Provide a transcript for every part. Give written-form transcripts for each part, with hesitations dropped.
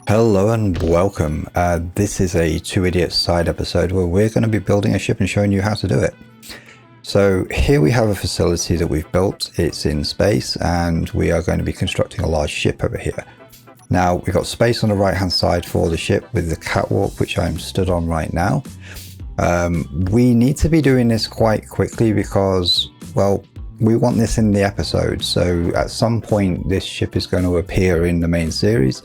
Hello and welcome. This is a Two Idiots side episode where we're going to be building a ship and showing you how to do it. So here we have a facility that we've built. It's in space and we are going to be constructing a large ship over here. Now we've got space on the right hand side for the ship with the catwalk, which I'm stood on right now. We need to be doing this quite quickly because, well, we want this in the episode, so at some point this ship is going to appear in the main series.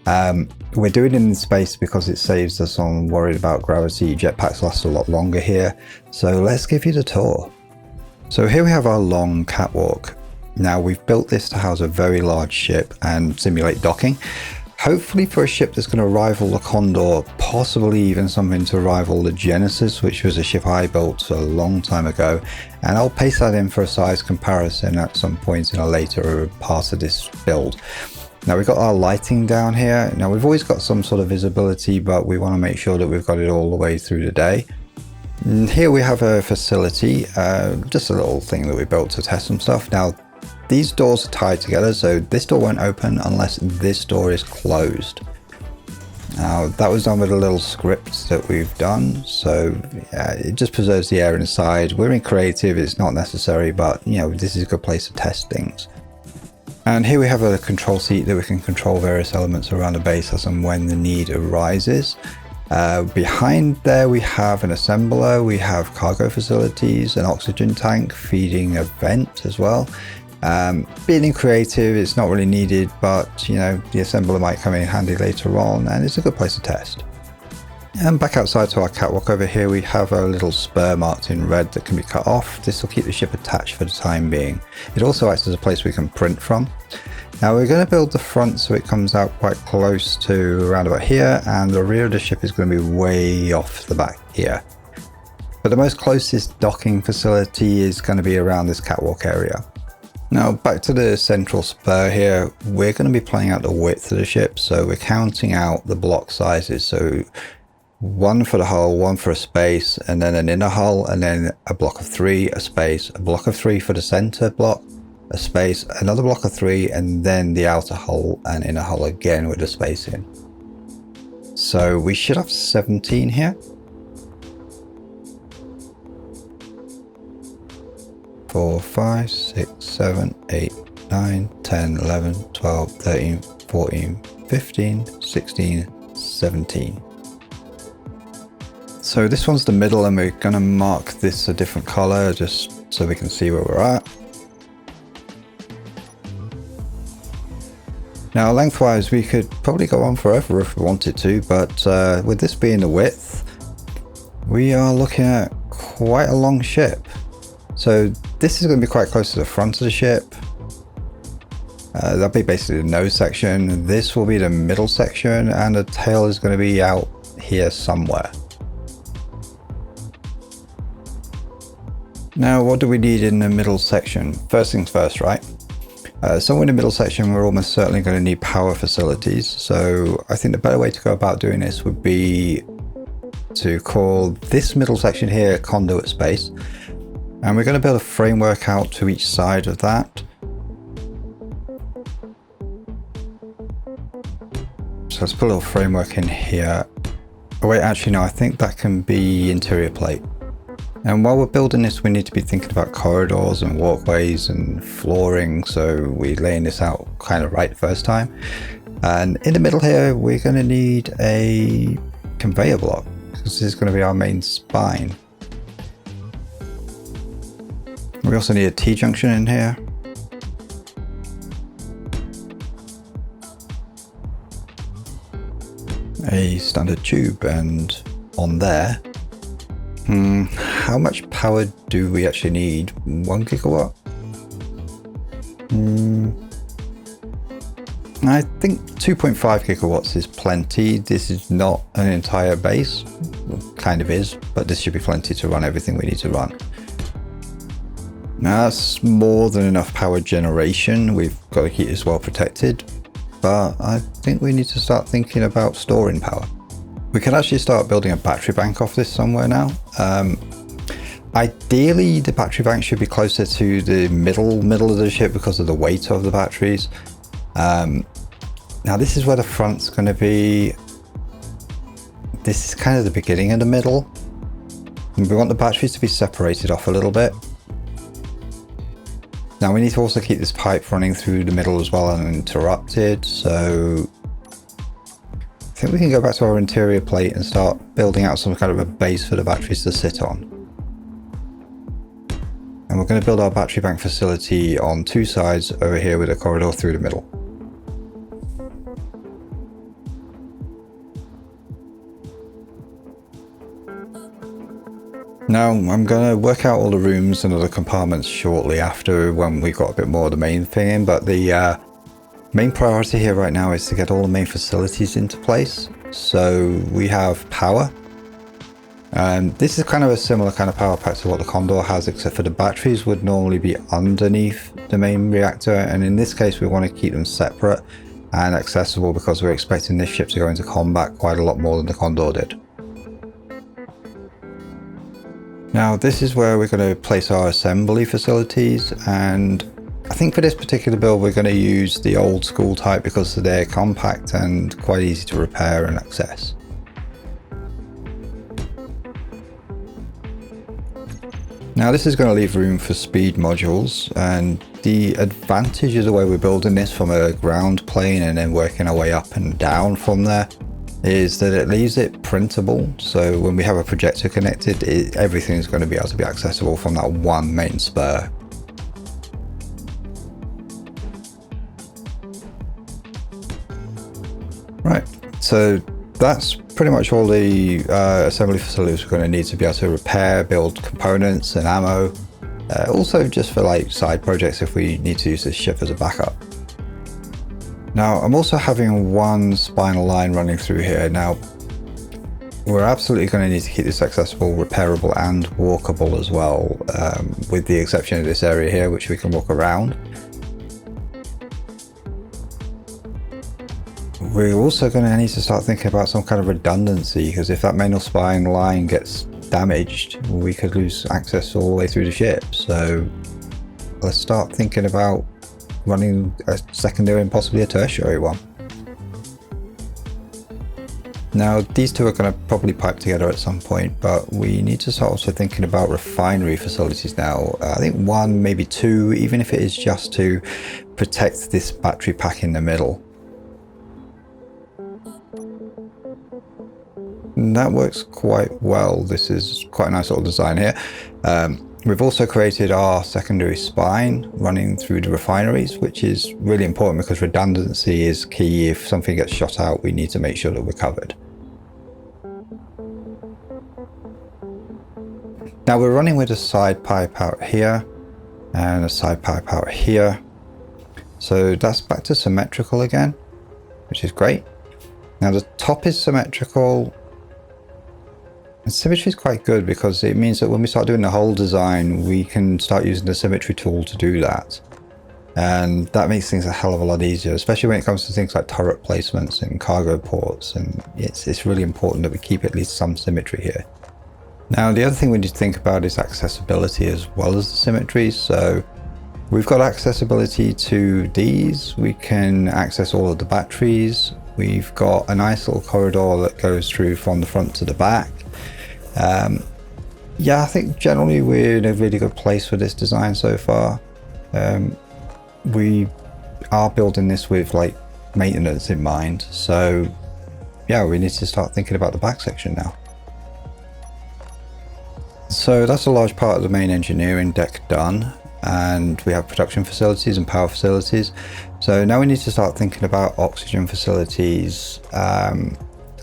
We're doing it in space because it saves us on worried about gravity. Jetpacks last a lot longer here, so let's give you the tour. So here we have our long catwalk. Now we've built this to house a very large ship and simulate docking. Hopefully for a ship that's going to rival the Condor, possibly even something to rival the Genesis, which was a ship I built a long time ago. And I'll paste that in for a size comparison at some point in a later part of this build. Now we've got our lighting down here. Now we've always got some sort of visibility, but we want to make sure that we've got it all the way through the day. And here we have a facility, just a little thing that we built to test some stuff. Now these doors are tied together, so this door won't open unless this door is closed. Now that was done with a little script that we've done, so it just preserves the air inside. We're in creative, it's not necessary, but you know, this is a good place to test things. And here we have a control seat that we can control various elements around the base as and when the need arises. Behind there we have an assembler, we have cargo facilities, an oxygen tank feeding a vent as well. Being in creative, it's not really needed, but you know, the assembler might come in handy later on, and it's a good place to test. And back outside to our catwalk over here, we have a little spur marked in red that can be cut off. This will keep the ship attached for the time being. It also acts as a place we can print from. Now we're going to build the front so it comes out quite close to around about here, and the rear of the ship is going to be way off the back here. But the most closest docking facility is going to be around this catwalk area. Now back to the central spur here, we're going to be playing out the width of the ship, so we're counting out the block sizes, so one for the hull, one for a space, and then an inner hull, and then a block of 3, a space, a block of 3 for the center block, a space, another block of 3, and then the outer hull and inner hull again with a space in. So we should have 17 here. 4, 5, 6, 7, 8, 9, 10, 11, 12, 13, 14, 15, 16, 17. So this one's the middle, and we're going to mark this a different color just so we can see where we're at. Now lengthwise we could probably go on forever if we wanted to, but with this being the width, we are looking at quite a long ship. So this is going to be quite close to the front of the ship. That'll be basically the nose section. This will be the middle section, and the tail is going to be out here somewhere. Now what do we need in the middle section? First things first, right? Somewhere in the middle section we're almost certainly going to need power facilities. So I think the better way to go about doing this would be to call this middle section here conduit space. And we're going to build a framework out to each side of that. So let's put a little framework in here. Oh wait, actually no, I think that can be interior plate. And while we're building this, we need to be thinking about corridors and walkways and flooring, so we're laying this out kind of right the first time. And in the middle here, we're going to need a conveyor block, because this is going to be our main spine. We also need a T-junction in here. A standard tube, and on there, how much power do we actually need? 1 gigawatt? I think 2.5 gigawatts is plenty. This is not an entire base. Well, kind of is, but this should be plenty to run everything we need to run. Now that's more than enough power generation. We've got to keep this well protected, but I think we need to start thinking about storing power. We can actually start building a battery bank off this somewhere now. Ideally, the battery bank should be closer to the middle of the ship because of the weight of the batteries. Now this is where the front's going to be. This is kind of the beginning of the middle. And we want the batteries to be separated off a little bit. Now we need to also keep this pipe running through the middle as well uninterrupted. So I think we can go back to our interior plate and start building out some kind of a base for the batteries to sit on. And we're going to build our battery bank facility on two sides over here with a corridor through the middle. Now I'm going to work out all the rooms and other compartments shortly after when we've got a bit more of the main thing in, but the main priority here right now is to get all the main facilities into place. So we have power. This is kind of a similar kind of power pack to what the Condor has, except for the batteries would normally be underneath the main reactor, and in this case we want to keep them separate and accessible because we're expecting this ship to go into combat quite a lot more than the Condor did. Now this is where we're going to place our assembly facilities, and I think for this particular build we're going to use the old school type because they're compact and quite easy to repair and access. Now this is going to leave room for speed modules, and the advantage of the way we're building this from a ground plane and then working our way up and down from there is that it leaves it printable. So when we have a projector connected, everything is going to be able to be accessible from that one main spur. Right, so that's pretty much all the assembly facilities we're going to need to be able to repair, build components and ammo. Also just for like side projects if we need to use this ship as a backup. Now I'm also having one spinal line running through here. Now we're absolutely going to need to keep this accessible, repairable and walkable as well, with the exception of this area here which we can walk around. We're also going to need to start thinking about some kind of redundancy, because if that main or spine line gets damaged we could lose access all the way through the ship. So let's start thinking about running a secondary and possibly a tertiary one. Now these two are going to probably pipe together at some point, but we need to start also thinking about refinery facilities now. I think one, maybe two, even if it is just to protect this battery pack in the middle. And that works quite well. This is quite a nice little design here. We've also created our secondary spine running through the refineries, which is really important because redundancy is key. If something gets shot out, we need to make sure that we're covered. Now we're running with a side pipe out here and a side pipe out here. So that's back to symmetrical again, which is great. Now the top is symmetrical. And symmetry is quite good because it means that when we start doing the whole design, we can start using the symmetry tool to do that. And that makes things a hell of a lot easier, especially when it comes to things like turret placements and cargo ports. And it's really important that we keep at least some symmetry here. Now, the other thing we need to think about is accessibility as well as the symmetry. So we've got accessibility to these. We can access all of the batteries. We've got a nice little corridor that goes through from the front to the back. Yeah, I think generally we're in a really good place for this design so far. We are building this with like maintenance in mind, so yeah, we need to start thinking about the back section now. So that's a large part of the main engineering deck done, and we have production facilities and power facilities. So now we need to start thinking about oxygen facilities.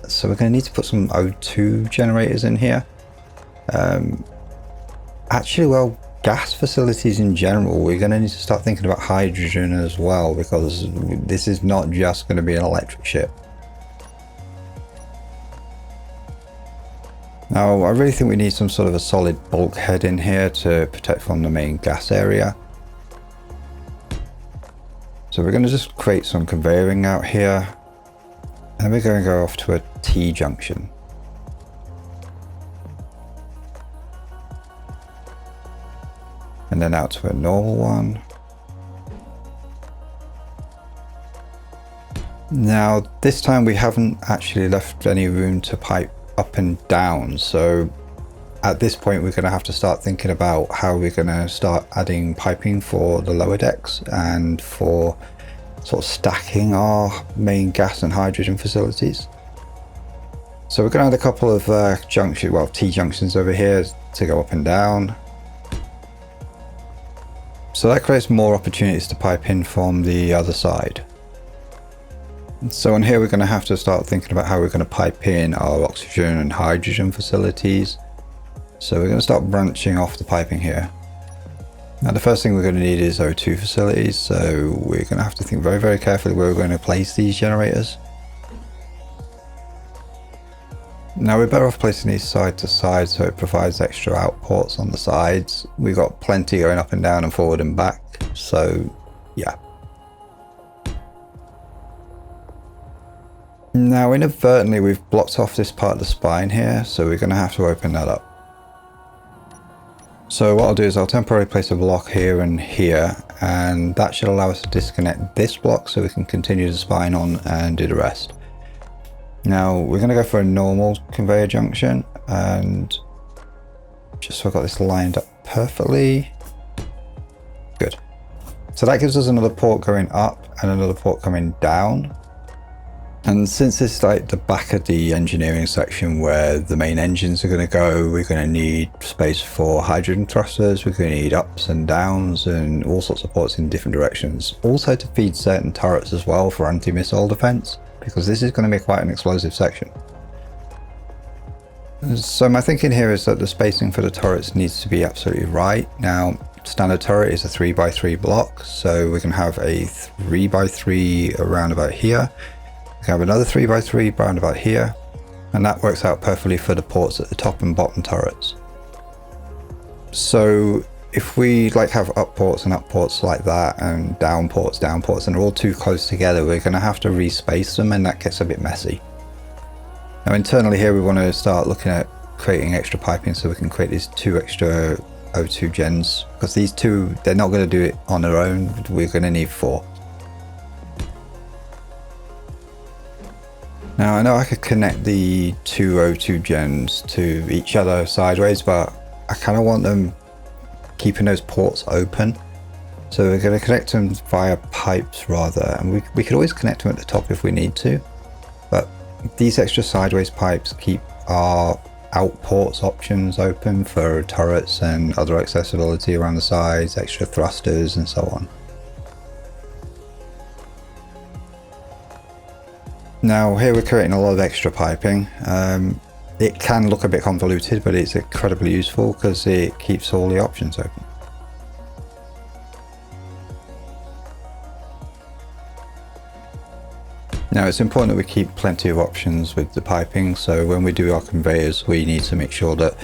So we're going to need to put some O2 generators in here. Actually, well, gas facilities in general, we're going to need to start thinking about hydrogen as well, because this is not just going to be an electric ship. Now, I really think we need some sort of a solid bulkhead in here to protect from the main gas area. So we're going to just create some conveying out here. And we're going to go off to a T-junction. And then out to a normal one. Now this time we haven't actually left any room to pipe up and down, so at this point we're going to have to start thinking about how we're going to start adding piping for the lower decks and for sort of stacking our main gas and hydrogen facilities. So we're going to add a couple of T-junctions over here to go up and down. So that creates more opportunities to pipe in from the other side. So on here we're going to have to start thinking about how we're going to pipe in our oxygen and hydrogen facilities. So we're going to start branching off the piping here. Now the first thing we're going to need is O2 facilities, so we're going to have to think very, very carefully where we're going to place these generators. Now we're better off placing these side to side so it provides extra outports on the sides. We've got plenty going up and down and forward and back, so yeah. Now inadvertently we've blocked off this part of the spine here, so we're going to have to open that up. So what I'll do is I'll temporarily place a block here and here, and that should allow us to disconnect this block so we can continue the spine on and do the rest. Now we're going to go for a normal conveyor junction, and just so I've got this lined up perfectly. Good. So that gives us another port going up and another port coming down. And since this is like the back of the engineering section where the main engines are going to go, we're going to need space for hydrogen thrusters, we're going to need ups and downs and all sorts of ports in different directions. Also to feed certain turrets as well for anti-missile defense, because this is going to be quite an explosive section. So my thinking here is that the spacing for the turrets needs to be absolutely right. Now, standard turret is a 3x3 block, so we can have a 3x3 around about here. We have another 3x3 round about here, and that works out perfectly for the ports at the top and bottom turrets. So if we have up ports like that, and down ports, and they're all too close together, we're going to have to respace them, and that gets a bit messy. Now internally here we want to start looking at creating extra piping so we can create these 2 extra O2 gens, because these 2, they're not going to do it on their own, we're going to need 4. Now I know I could connect the 2 O2 gens to each other sideways, but I kind of want them keeping those ports open. So we're going to connect them via pipes rather, and we could always connect them at the top if we need to. But these extra sideways pipes keep our outports options open for turrets and other accessibility around the sides, extra thrusters and so on. Now here we're creating a lot of extra piping. It can look a bit convoluted, but it's incredibly useful because it keeps all the options open. Now it's important that we keep plenty of options with the piping, so when we do our conveyors we need to make sure that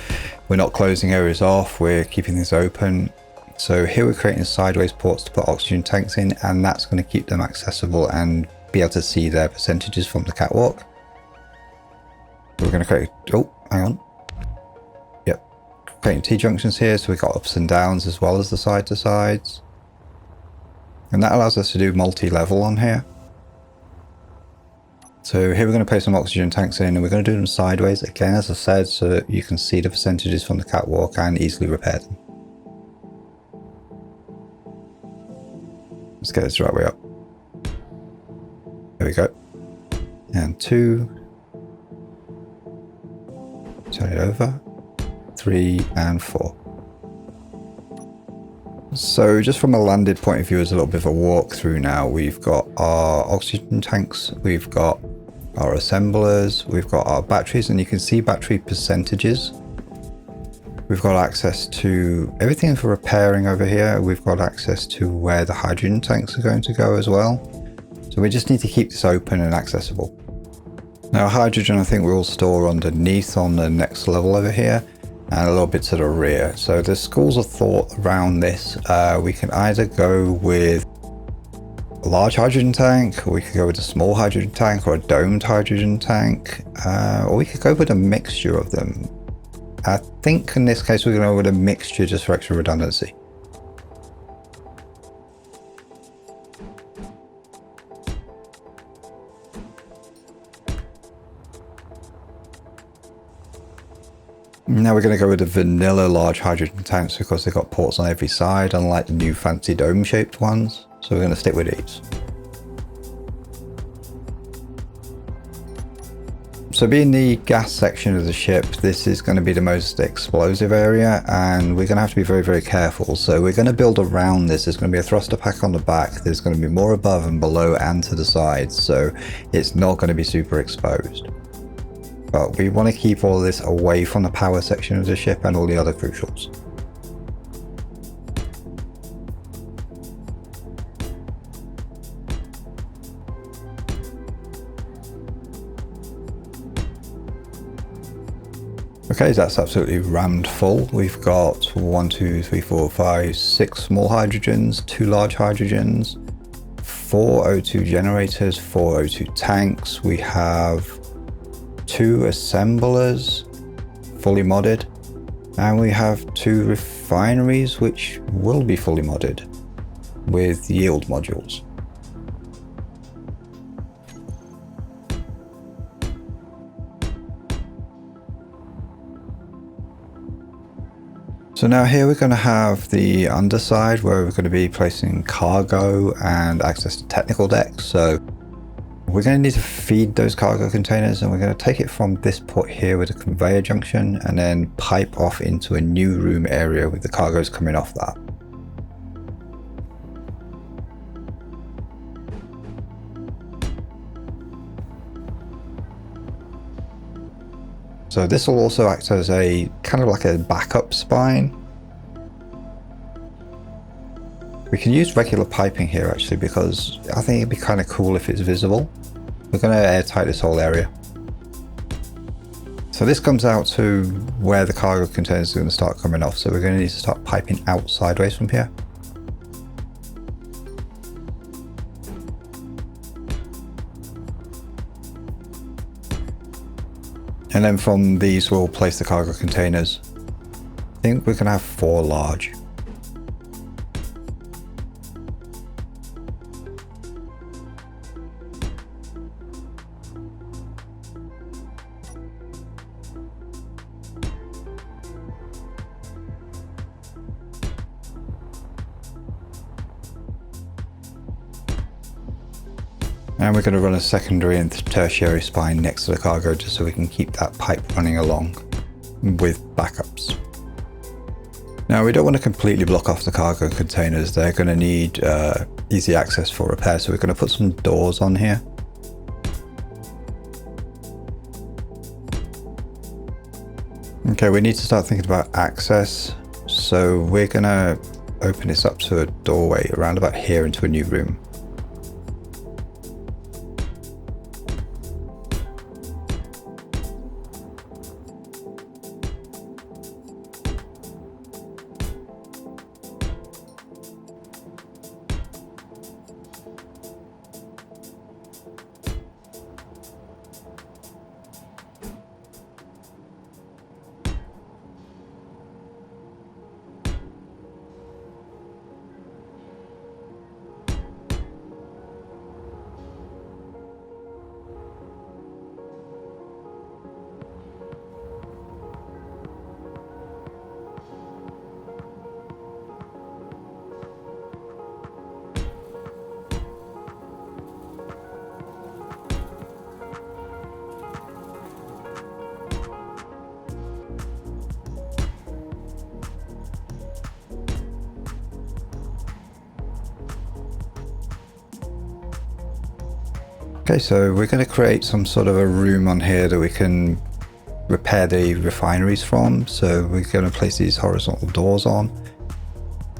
we're not closing areas off, we're keeping things open. So here we're creating sideways ports to put oxygen tanks in, and that's going to keep them accessible and be able to see their percentages from the catwalk. We're going to create, oh, hang on. Yep, creating T-junctions here, so we've got ups and downs as well as the side to sides. And that allows us to do multi-level on here. So here we're going to place some oxygen tanks in, and we're going to do them sideways again, as I said, so that you can see the percentages from the catwalk and easily repair them. Let's get this the right way up. There we go. And 2. Turn it over. 3 and 4. So just from a landed point of view, as a little bit of a walkthrough now, we've got our oxygen tanks, we've got our assemblers, we've got our batteries, and you can see battery percentages. We've got access to everything for repairing over here. We've got access to where the hydrogen tanks are going to go as well. So we just need to keep this open and accessible. Now hydrogen I think we'll store underneath on the next level over here, and a little bit to the rear. So there's schools of thought around this. We can either go with a large hydrogen tank, or we could go with a small hydrogen tank, or a domed hydrogen tank, or we could go with a mixture of them. I think in this case we're going to go with a mixture just for extra redundancy. Now we're going to go with the vanilla large hydrogen tanks because they've got ports on every side, unlike the new fancy dome shaped ones. So we're going to stick with these. So being the gas section of the ship, this is going to be the most explosive area, and we're going to have to be very, very careful. So we're going to build around this. There's going to be a thruster pack on the back. There's going to be more above and below and to the sides. So it's not going to be super exposed. But we want to keep all of this away from the power section of the ship and all the other crucials. Okay, that's absolutely rammed full. We've got 1, 2, 3, 4, 5, 6 small hydrogens, 2 large hydrogens, 4 O2 generators, 4 O2 tanks. We have 2 assemblers, fully modded, and we have 2 refineries, which will be fully modded with yield modules. So now here we're going to have the underside where we're going to be placing cargo and access to technical decks. So we're going to need to feed those cargo containers, and we're going to take it from this port here with a conveyor junction and then pipe off into a new room area with the cargoes coming off that. So this will also act as a kind of like a backup spine. We can use regular piping here actually, because I think it'd be kind of cool if it's visible. We're going to airtight this whole area. So this comes out to where the cargo containers are going to start coming off. So we're going to need to start piping out sideways from here. And then from these we'll place the cargo containers. I think we can have 4 large. And we're going to run a secondary and tertiary spine next to the cargo just so we can keep that pipe running along with backups. Now we don't want to completely block off the cargo containers. They're going to need easy access for repair, so we're going to put some doors on here. Okay, we need to start thinking about access. So we're going to open this up to a doorway around about here into a new room. Okay, so we're going to create some sort of a room on here that we can repair the refineries from. So we're going to place these horizontal doors on,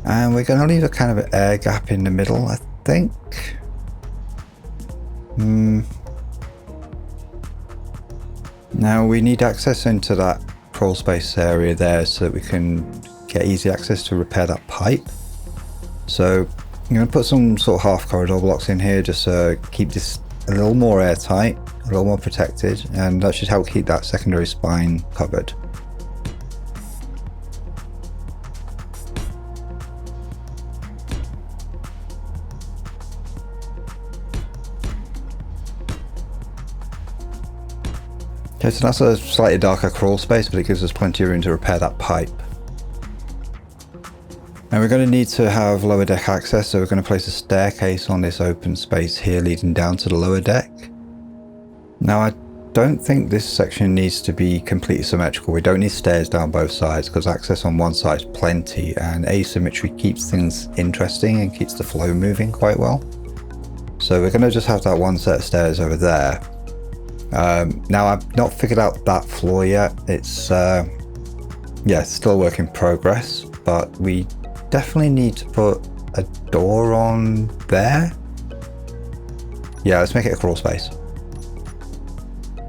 and we're going to leave a kind of an air gap in the middle, I think. Now we need access into that crawl space area there so that we can get easy access to repair that pipe. So I'm going to put some sort of half corridor blocks in here just to keep this a little more airtight, a little more protected, and that should help keep that secondary spine covered. Okay, so that's a slightly darker crawl space, but it gives us plenty of room to repair that pipe. Now we're going to need to have lower deck access, so we're going to place a staircase on this open space here leading down to the lower deck. Now I don't think this section needs to be completely symmetrical. We don't need stairs down both sides because access on one side is plenty, and asymmetry keeps things interesting and keeps the flow moving quite well. So we're going to just have that one set of stairs over there. Now I've not figured out that floor yet. It's yeah, still a work in progress, but we definitely need to put a door on there. Yeah, let's make it a crawl space.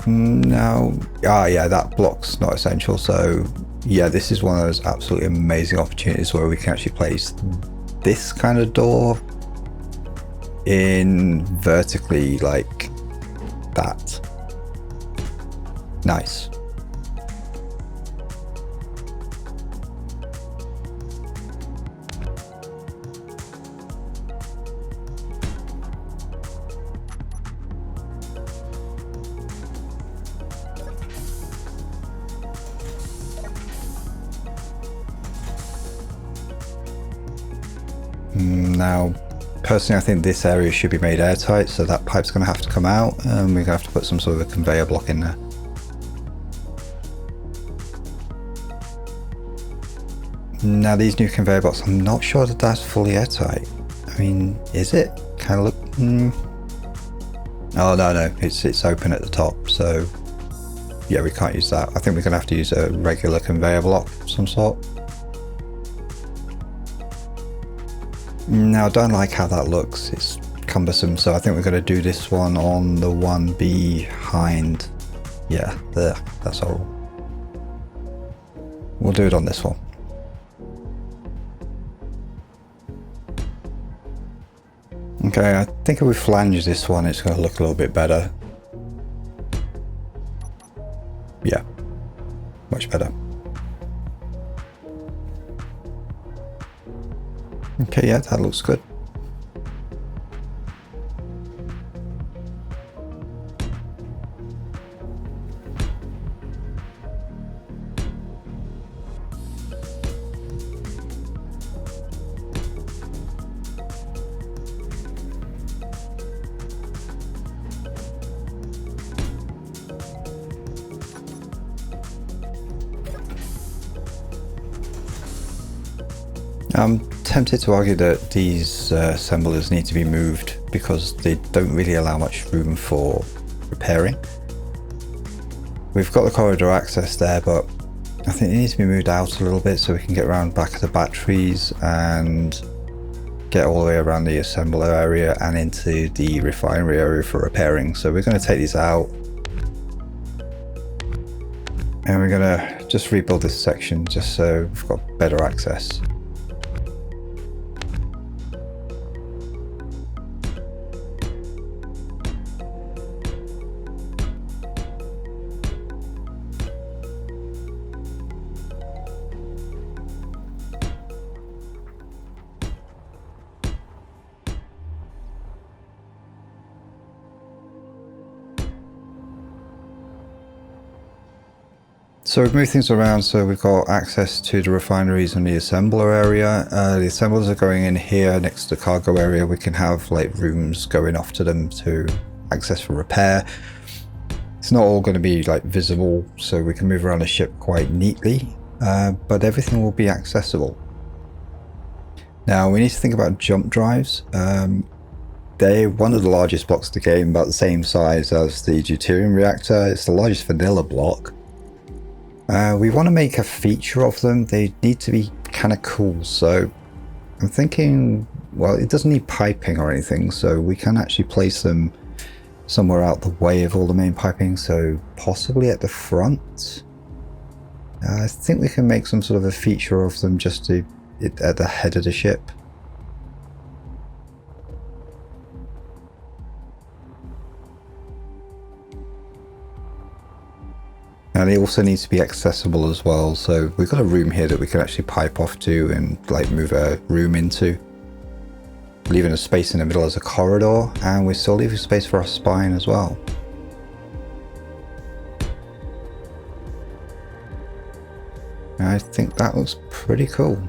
No, yeah, that block's not essential. So yeah, this is one of those absolutely amazing opportunities where we can actually place this kind of door in vertically like that. Nice. Now, personally, I think this area should be made airtight, so that pipe's going to have to come out, and we're going to have to put some sort of a conveyor block in there. Now, these new conveyor blocks, I'm not sure that that's fully airtight. I mean, is it? Kind of look... Oh, no, it's open at the top, so yeah, we can't use that. I think we're going to have to use a regular conveyor block of some sort. Now, I don't like how that looks. It's cumbersome, so I think we're going to do this one on the one behind. Yeah, there. That's horrible. We'll do it on this one. Okay, I think if we flange this one, it's going to look a little bit better. Yeah, much better. Okay, yeah, that looks good. I'm tempted to argue that these assemblers need to be moved because they don't really allow much room for repairing. We've got the corridor access there, but I think it needs to be moved out a little bit so we can get around back of the batteries and get all the way around the assembler area and into the refinery area for repairing. So we're going to take these out and we're going to just rebuild this section just so we've got better access. So we've moved things around so we've got access to the refineries and the assembler area. The assemblers are going in here next to the cargo area. We can have like rooms going off to them to access for repair. It's not all going to be like visible, so we can move around the ship quite neatly, but everything will be accessible. Now we need to think about jump drives. They're one of the largest blocks of the game, about the same size as the deuterium reactor. It's the largest vanilla block. We want to make a feature of them. They need to be kind of cool, so I'm thinking, well, it doesn't need piping or anything, so we can actually place them somewhere out the way of all the main piping, so possibly at the front. I think we can make some sort of a feature of them just to at the head of the ship. And it also needs to be accessible as well, so we've got a room here that we can actually pipe off to and like move a room into, leaving a space in the middle as a corridor, and we're still leaving space for our spine as well. I think that looks pretty cool.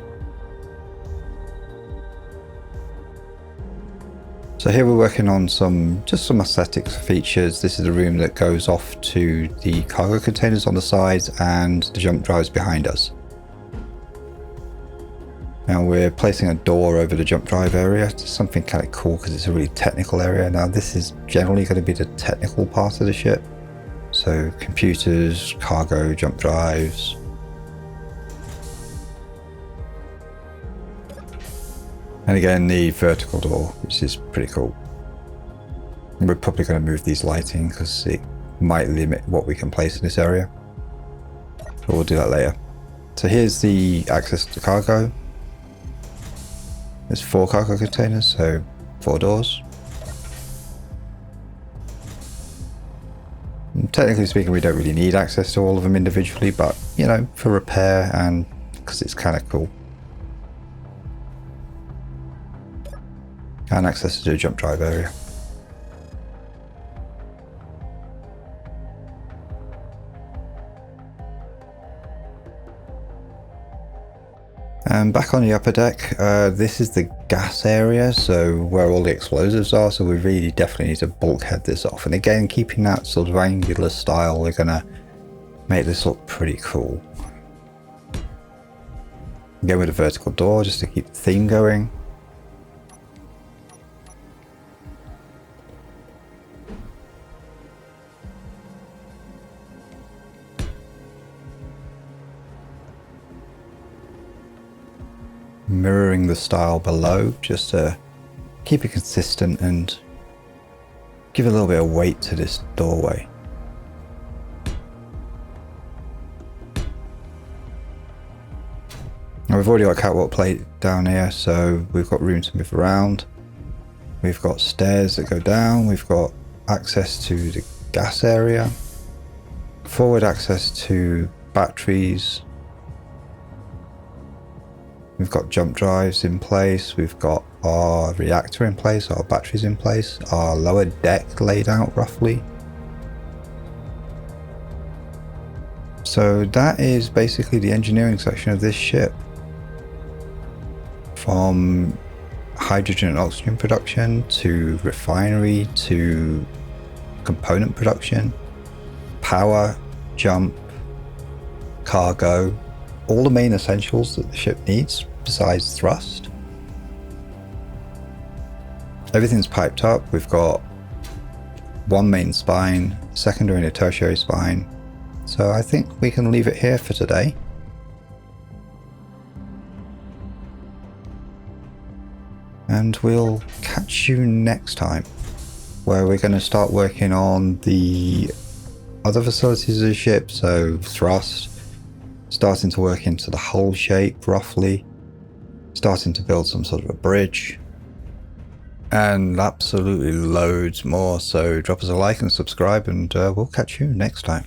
So here we're working on just some aesthetics features. This is the room that goes off to the cargo containers on the sides and the jump drives behind us. Now we're placing a door over the jump drive area. It's something kind of cool because it's a really technical area. Now this is generally going to be the technical part of the ship. So computers, cargo, jump drives. And again, the vertical door, which is pretty cool. We're probably going to move these lighting because it might limit what we can place in this area. But we'll do that later. So here's the access to cargo. There's 4 cargo containers, so 4 doors. And technically speaking, we don't really need access to all of them individually, but you know, for repair and because it's kind of cool. And access to the jump drive area. And back on the upper deck, this is the gas area, so where all the explosives are, so we really definitely need to bulkhead this off. And again, keeping that sort of angular style, we're gonna make this look pretty cool. Again with a vertical door, just to keep the theme going. Mirroring the style below just to keep it consistent and give a little bit of weight to this doorway. Now we've already got a catwalk plate down here, so we've got room to move around. We've got stairs that go down, we've got access to the gas area, forward access to batteries. We've got jump drives in place, we've got our reactor in place, our batteries in place, our lower deck laid out roughly. So that is basically the engineering section of this ship. From hydrogen and oxygen production to refinery to component production, power, jump, cargo, all the main essentials that the ship needs besides thrust. Everything's piped up. We've got one main spine, secondary and a tertiary spine. So I think we can leave it here for today. And we'll catch you next time, where we're going to start working on the other facilities of the ship, so thrust, starting to work into the hull shape roughly, starting to build some sort of a bridge, and absolutely loads more. So drop us a like and subscribe, and we'll catch you next time.